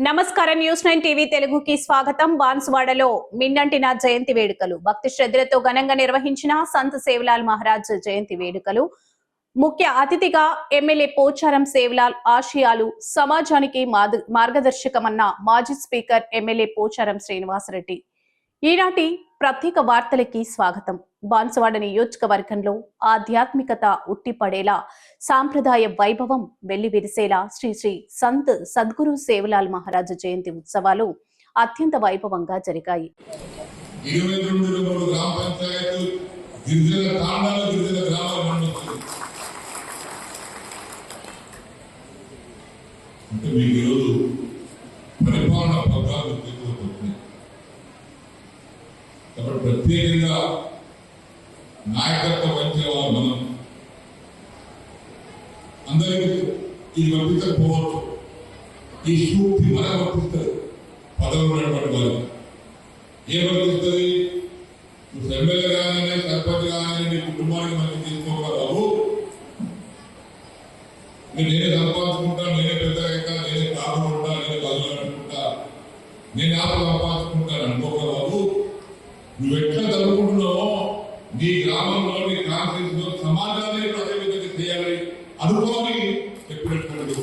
నమస్కారం news 9 TV తెలుగుకి స్వాగతం. బాన్సువాడలో మిన్నంటిన జయంతి వేడుకలు భక్తి శ్రద్ధలతో ఘనంగా నిర్వహించిన సంత్ సేవలాల్ మహారాజ్ జయంతి వేడుకలు. ముఖ్య అతిథిగా ఎమ్మెల్యే పోచారం సేవలాల్ ఆశయాలు సమాజానికి మార్గదర్శకమన్న మాజీ స్పీకర్ ఎమ్మెల్యే పోచారం శ్రీనివాసరెడ్డి. ఈనాటి ప్రత్యేక వార్తలకి స్వాగతం. బాన్సువాడ నియోజకవర్గంలో ఆధ్యాత్మికత ఉట్టిపడేలా సాంప్రదాయ వైభవం వెల్లివిరిసేలా శ్రీ శ్రీ సంత్ సద్గురు సేవలాల్ మహారాజ్ జయంతి ఉత్సవాలు అత్యంత వైభవంగా జరిగాయి. ప్రత్యేకంగా నాయకత్వం వహించేవారు మనం అందరికీ ఇది వర్తించకపోవచ్చు. ఈ సూక్తి మనకు వర్తిస్తుంది. పదవులు ఉన్నటువంటి వారికి ఏం వర్తిస్తుంది? ఎమ్మెల్యే కానీ సర్పంచ్ కానీ నీ కుటుంబానికి మంచి తీసుకోగలవు. నేనే సంపాదించుకుంటా, నేనే పెద్దగా, నేనే కాకుండా, నేనే బదులు అనుకుంటా, నేను ఆపలు సంపాదించుకుంటాను అనుకోగలవు. నువ్వు ఎట్లా జరుపుకుంటున్నావో నీ గ్రామంలో, నీ కాన్ఫరెన్స్ లో సమాజాన్ని అదే విధంగా చేయాలి అనుకోని చెప్పినటువంటి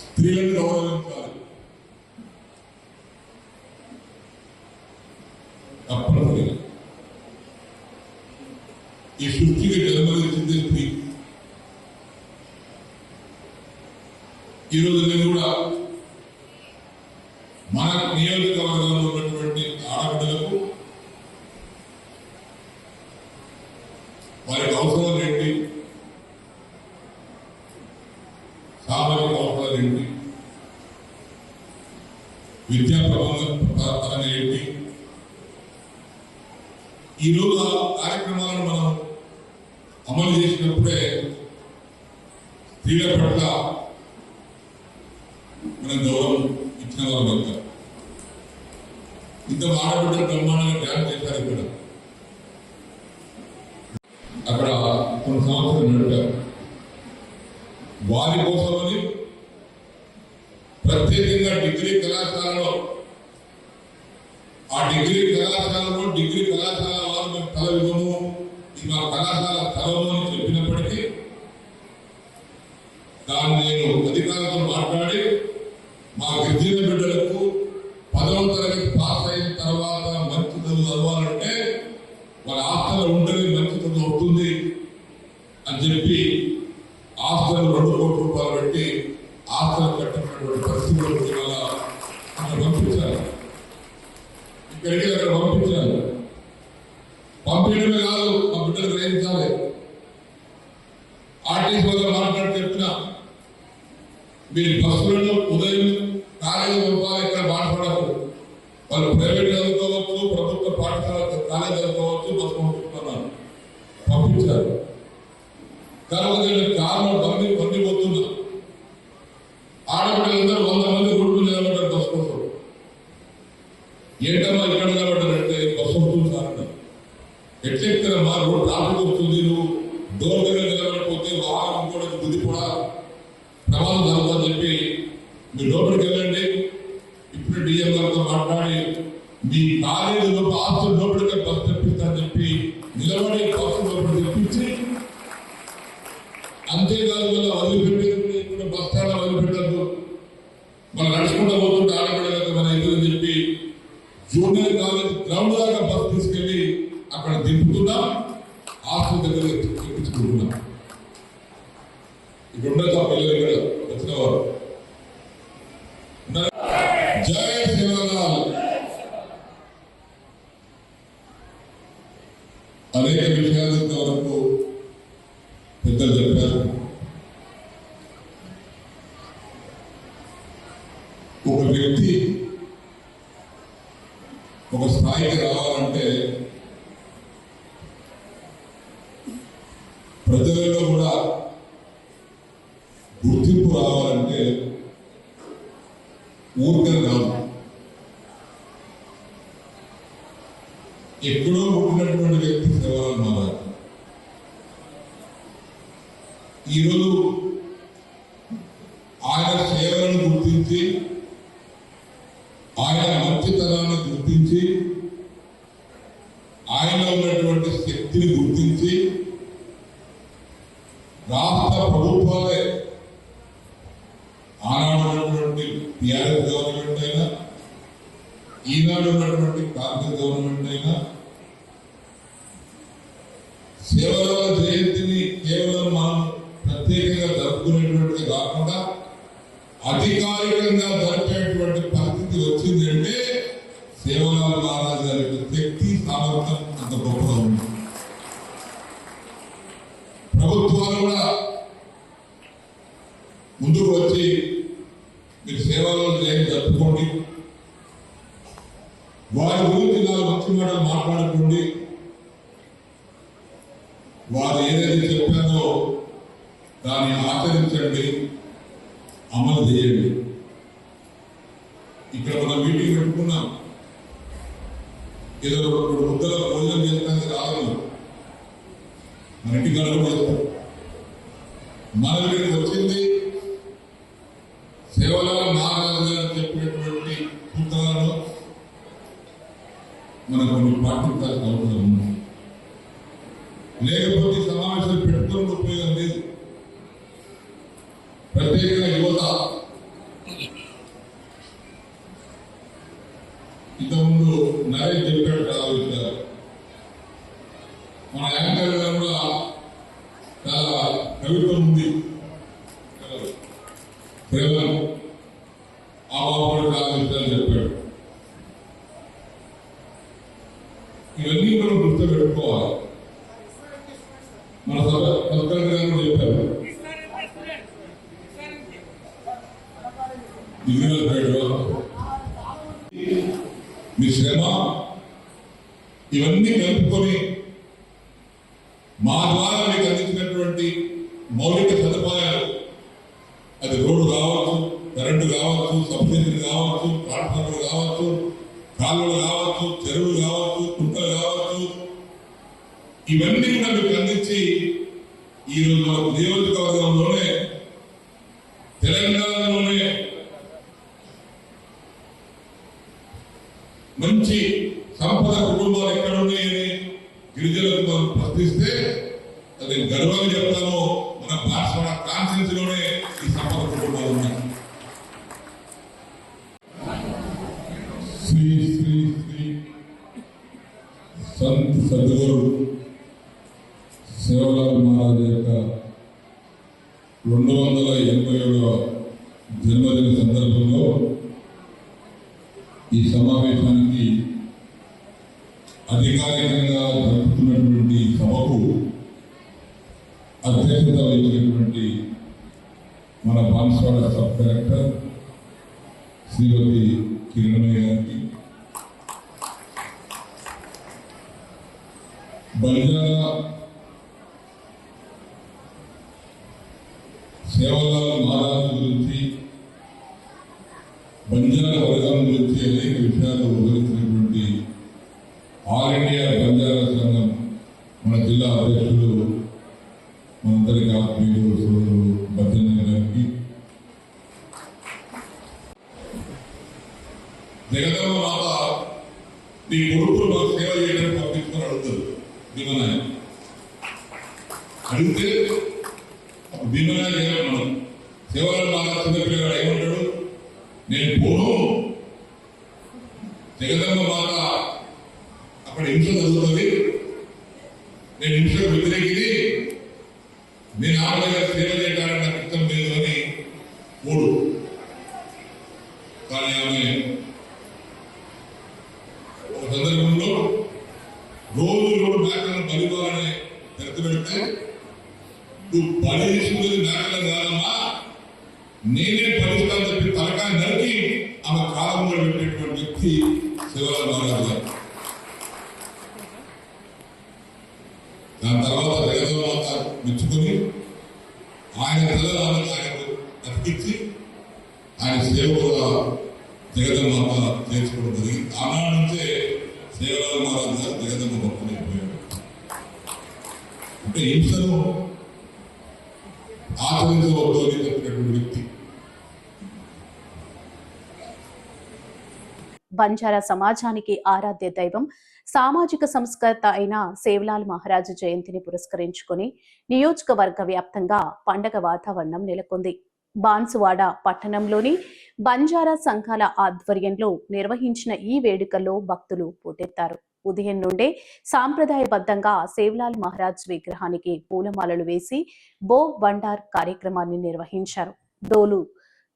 స్త్రీలను గౌరవించాలి. తప్పనిసరిగా ఈ సృష్టికి జన్మనిచ్చింది స్త్రీ. ఈరోజు నేను కూడా మన నియోజకవర్గంలో ఉన్నటువంటి ఆడబిడ్డలకు వారికి అవసరాలు ఏంటి, సామాజిక అవసరాలు ఏంటి, విద్యా ప్రబంధన ఏంటి, ఈరోజు ఆ కార్యక్రమాలను మనం అమలు చేసినప్పుడే స్త్రీల పట్ల మనం గౌరవం ఇచ్చిన వాళ్ళు అవుతారు. ఇంత ఆడబిడ్డలు బ్రహ్మాండంగా డ్యాన్స్ చేశారు. ఇక్కడ అక్కడ కొన్ని సంవత్సరాలు నడిపారు. వారి కోసమని ప్రత్యేకంగా డిగ్రీ కళాశాలలో డిగ్రీ కళాశాల వారు మేము తల ఇవ్వము, ఇది మా కళాశాల స్థలము అని చెప్పినప్పటికీ దాన్ని నేను అధికారులతో మాట్లాడి మా గిరిజన బిడ్డలకు 10వ తరగతి పాస్ అయిన తర్వాత మంచి చదువు చదవాలంటే వాళ్ళ ఆస్తులు ఉంటేనే మంచి చదువు అవుతుంది అని చెప్పి ఆస్తులు 2 కోట్ల రూపాయలు పెట్టి ఆస్తులు కట్టినటువంటి పరిస్థితులు వల్ల అక్కడ పంపించారు. ఇక్కడికి అక్కడ పంపించారు. పంపించడమే కాదు, మా బిడ్డలు గ్రహించాలి. ఆర్టీసీ వల్ల మాట్లాడి చెప్పిన మీరు బస్సులలో ఉదయం కాలేజీ పంపాలి. ఇక్కడ మాట్లాడరు. వాళ్ళు ప్రైవేట్ చదువుకోవచ్చు, ప్రభుత్వ పాఠశాల కాలేజీ చదువుకోవచ్చు, బస్సు పంపిస్తున్నారు. పంపించారు. తర్వాత కారులో బండి పోతున్నా ఆడపిల్లలందరూ 100 మంది రోడ్డు నిలబడ్డారు బస్సు కోసం. ఏంటమ్మా ఇక్కడ నిలబడ్డారంటే బస్సు వస్తుంది సార్ అన్నారు. ఎట్లెక్తారమ్మా, రోడ్ ట్రాఫిక్ వస్తుంది, నువ్వు డోర్ దగ్గర నిలబడిపోతే వాహనం కూడా బుద్ధి కూడా ప్రమాదం జరుగుతుందని చెప్పి మీరు లోపలికి వెళ్ళండి, ఇప్పుడు డిఎం గారితో మాట్లాడి మీ కాలేజీలో ఆస్తులు లోపలికి బస్సు తెప్పిస్తానని చెప్పి నిలబడి బస్సు లోపలికి తెప్పించి, అంతేకాదు వల్ల వదిలిపెట్టేది కూడా బస్ స్టాండ్ వదిలిపెట్టద్దు, మనం నడుచుకుంటూ పోతుంటే ఆడబడలేదు మన ఎదురని చెప్పి జూనియర్ కాలేజ్ గ్రౌండ్ దాకా బస్సు తీసుకెళ్లి అక్కడ దింపుతున్నాం, ఆస్తుల దగ్గర తెప్పించుకుంటున్నాం. ఇక్కడ ఉండదు ఆ పిల్లలు ఇక్కడ వచ్చిన వారు. జై సేవలాల్. అనేక విషయాలు ఇంతవరకు పెద్దలు చెప్పారు. ఒక వ్యక్తి ఒక స్థాయికి రావాలంటే ప్రజలలో కూడా గుర్తింపు రావాలంటే ఊరికలు కాదు. ఎక్కడో ఉన్నటువంటి వ్యక్తి సేవలాల్ మహారాజ్ ఈరోజు ఆయన సేవలను గుర్తించి ఆయన మంచితనాన్ని గుర్తించి ఆయన ఉన్నటువంటి శక్తిని గుర్తించి రాష్ట్ర ప్రభుత్వాలే ఆనాడు ఉన్నటువంటి టీఆర్ఎస్ గవర్నమెంట్ అయినా ఈనాడు ఉన్నటువంటి కాంగ్రెస్ గవర్నమెంట్ అయినా సేవల జయంతిని కేవలం మనం ప్రత్యేకంగా జరుపుకునేటువంటిది కాకుండా అధికారికంగా జరిపేటువంటి పరిస్థితి వచ్చింది అంటే సేవలాల్ మహారాజ్ గారి శక్తి సామర్థ్యం అంత గొప్పగా ఉంది. ప్రభుత్వాలు కూడా ముందుకు వచ్చి మీరు సేవలలో జయంతి జరుపుకోండి, వారి గురించి నాలుగు మంచి మాటలు మాట్లాడుకోండి, వారు ఏదైతే చెప్పారో దాన్ని ఆచరించండి, అమలు చేయండి. ఇక్కడ మనం మీటింగ్ పెట్టుకున్నాం, ఏదో రెండు ముద్దల భోజనం చేస్తానికి రాలేదు, మన ఇంటికి అడుగు చేస్తాం. మన దగ్గరికి వచ్చింది సేవలాల్ మహారాజ్ గారు చెప్పినటువంటి సూత్రాలను మనకు కొన్ని పాటించాల్సిన అవసరం ఉంది. లేకపోతే సమావేశాలు పెట్టుకోవడం ఉపయోగం లేదు. ప్రత్యేకంగా యువత ఇంతకుముందు నరేష్ చెప్పాడు ఆలోచించారు. మన యాంకర్ గారు కూడా చాలా కవిత్వం ఉంది, కేవలం ఆ బాబు చాలా విషయాలు చెప్పాడు. ఇవన్నీ మనం గుర్తు పెట్టుకోవాలి. మన సర్కార్ గారు చెప్పారు మీ శ్రమ ఇవన్నీ కలుపుకొని మా ద్వారా మీకు అందించినటువంటి మౌలిక సదుపాయాలు, అది రోడ్డు కావచ్చు, కరెంటు కావచ్చు, సబ్సిడీలు కావచ్చు, ట్రాన్స్ఫార్మర్లు కావచ్చు, కాలువలు కావచ్చు, చెరువులు కావచ్చు, కుంటలు కావచ్చు, ఇవన్నీ కూడా మీకు అందించి ఈరోజు మన నియోజకవర్గంలోనే తెలంగాణలోనే మంచి సంపద కుటుంబాలు ఎక్కడ ఉన్నాయని గిరిజనులకు మనం ప్రశ్నిస్తే అది గర్వంగా చెప్తాను, మన బాన్స్వాడ కాన్ఫరెన్స్ లోనే ఈ సంపద కుటుంబాలు ఉన్నాయి. శ్రీ శ్రీ శ్రీ సంత్ సద్గురు సేవలాల్ మహారాజ్ యొక్క 287వ జన్మదిన సందర్భంలో ఈ సమావేశానికి అధికారికంగా జరుపుతున్నటువంటి సభకు అధ్యక్షత వహించినటువంటి మన బాన్స్వాడ సబ్ కలెక్టర్ శ్రీమతి కిరణమయ్య గారికి, బంజారా సేవలాల్ మహారాజ్ గురించి, బంజారా వర్గం గురించి అనేక విషయాలు వివరించినటువంటి ఆల్ ఇండియా బంజారా సంఘం మన జిల్లా అధ్యక్షులు మనందరికి ఆత్మీయులు సోదరులు బద్దన్న గారికి, జగదమ్మ మాత నీ కొడుకులు మాకు సేవ చేయడానికి పంపించుకొని అడుగుతారు భీమనాయ. అడిగితే భీమనాయ చేయాలి. మనం సేవలను మాత చిన్నపిల్లగాడు ఏమంటాడు, నేను పోను, జగదమ్మ మాత అక్కడ హింస జరుగుతుంది, నేను హింసకు వ్యతిరేకిది, నేను ఆడగా సేవ చేయడానికి నాకు ఇష్టం లేదు అని మూడు. కానీ ఆమె ఒక సందర్భంలో రోజు మేకలను బలివ్వాలని తెరచి పెడితే, నువ్వు బలి తీసుకునేది మేకలను కాదమ్మా, నేనే బలిస్తాను చెప్పి తలకాయ నరికి ఆమె కాలంలో పెట్టినటువంటి వ్యక్తి సేవలాల్ మహారాజ్ గారు. దాని తర్వాత జగదమ్మ మాత మెచ్చుకొని ఆయన పిల్లలను ఆయనకు అతికించి ఆయన సేవకుగా జగదమ్మ మాత చేర్చుకోవడం జరిగింది. ఆనాడు నుంచే సేవలాల్ మహారాజ్ గారు జగదమ్మ భక్తులు అయిపోయాడు. అంటే హింసను ఆచరించవద్దు అని చెప్పినటువంటి వ్యక్తి. బంజారా సమాజానికి ఆరాధ్య దైవం సామాజిక సంస్కర్త అయిన సేవ్లాల్ మహారాజ్ జయంతిని పురస్కరించుకుని నియోజకవర్గ వ్యాప్తంగా పండగ వాతావరణం నెలకొంది. బాన్సువాడ పట్టణంలోని బంజారా సంఘాల ఆధ్వర్యంలో నిర్వహించిన ఈ వేడుకల్లో భక్తులు పోటెత్తారు. ఉదయం నుండే సాంప్రదాయబద్ధంగా సేవ్లాల్ మహారాజ్ విగ్రహానికి పూలమాలలు వేసి భోగ్ బండార్ కార్యక్రమాన్ని నిర్వహించారు. డోలు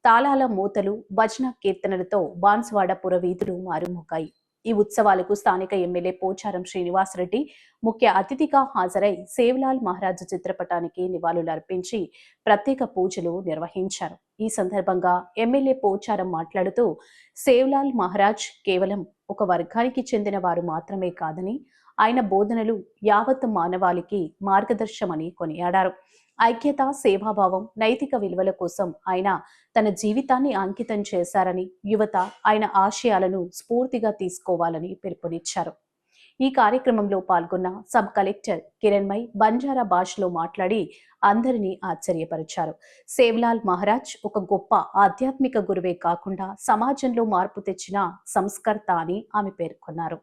తాళాల మూతలు, భజన కీర్తనలతో బాన్సువాడ పురవీధులు మారుమోగాయి. ఈ ఉత్సవాలకు స్థానిక ఎమ్మెల్యే పోచారం శ్రీనివాసరెడ్డి ముఖ్య అతిథిగా హాజరై సేవ్లాల్ మహారాజ్ చిత్రపటానికి నివాళులర్పించి ప్రత్యేక పూజలు నిర్వహించారు. ఈ సందర్భంగా ఎమ్మెల్యే పోచారం మాట్లాడుతూ సేవ్లాల్ మహారాజ్ కేవలం ఒక వర్గానికి చెందిన వారు మాత్రమే కాదని, ఆయన బోధనలు యావత్ మానవాళికి మార్గదర్శమని కొనియాడారు. ఐక్యత, సేవాభావం, నైతిక విలువల కోసం ఆయన తన జీవితాన్ని అంకితం చేశారని, యువత ఆయన ఆశయాలను స్ఫూర్తిగా తీసుకోవాలని పిలుపునిచ్చారు. ఈ కార్యక్రమంలో పాల్గొన్న సబ్ కలెక్టర్ కిరణ్మయ్ బంజారా భాషలో మాట్లాడి అందరినీ ఆశ్చర్యపరిచారు. సేవ్లాల్ మహారాజ్ ఒక గొప్ప ఆధ్యాత్మిక గురువే కాకుండా సమాజంలో మార్పు తెచ్చిన సంస్కర్త అని ఆమె పేర్కొన్నారు.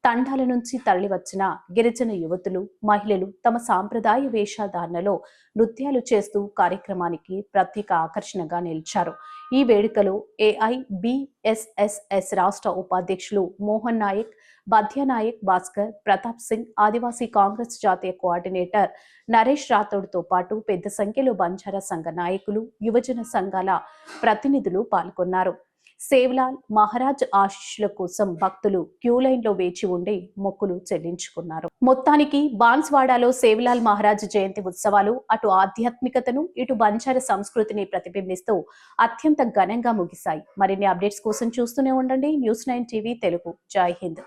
తండాల నుంచి తరలివచ్చిన గిరిజన యువతులు, మహిళలు తమ సాంప్రదాయ వేషధారణలో నృత్యాలు చేస్తూ కార్యక్రమానికి ప్రత్యేక ఆకర్షణగా నిలిచారు. ఈ వేడుకలో ఏఐబిఎస్ఎస్ఎస్ రాష్ట్ర ఉపాధ్యక్షులు మోహన్ నాయక్, బద్యానాయక్ భాస్కర్, ప్రతాప్ సింగ్, ఆదివాసీ కాంగ్రెస్ జాతీయ కోఆర్డినేటర్ నరేష్ రాథోడ్తో పాటు పెద్ద సంఖ్యలో బంజారా సంఘ నాయకులు, యువజన సంఘాల ప్రతినిధులు పాల్గొన్నారు. సేవ్లాల్ మహారాజ్ ఆశీస్సుల కోసం భక్తులు క్యూలైన్లో వేచి ఉండి మొక్కులు చెల్లించుకున్నారు. మొత్తానికి బాన్స్వాడలో సేవ్లాల్ మహారాజ్ జయంతి ఉత్సవాలు అటు ఆధ్యాత్మికతను, ఇటు బంజారా సంస్కృతిని ప్రతిబింబిస్తూ అత్యంత ఘనంగా ముగిశాయి. మరిన్ని అప్డేట్స్ కోసం చూస్తూనే ఉండండి News9 TV తెలుగు. జై హింద్.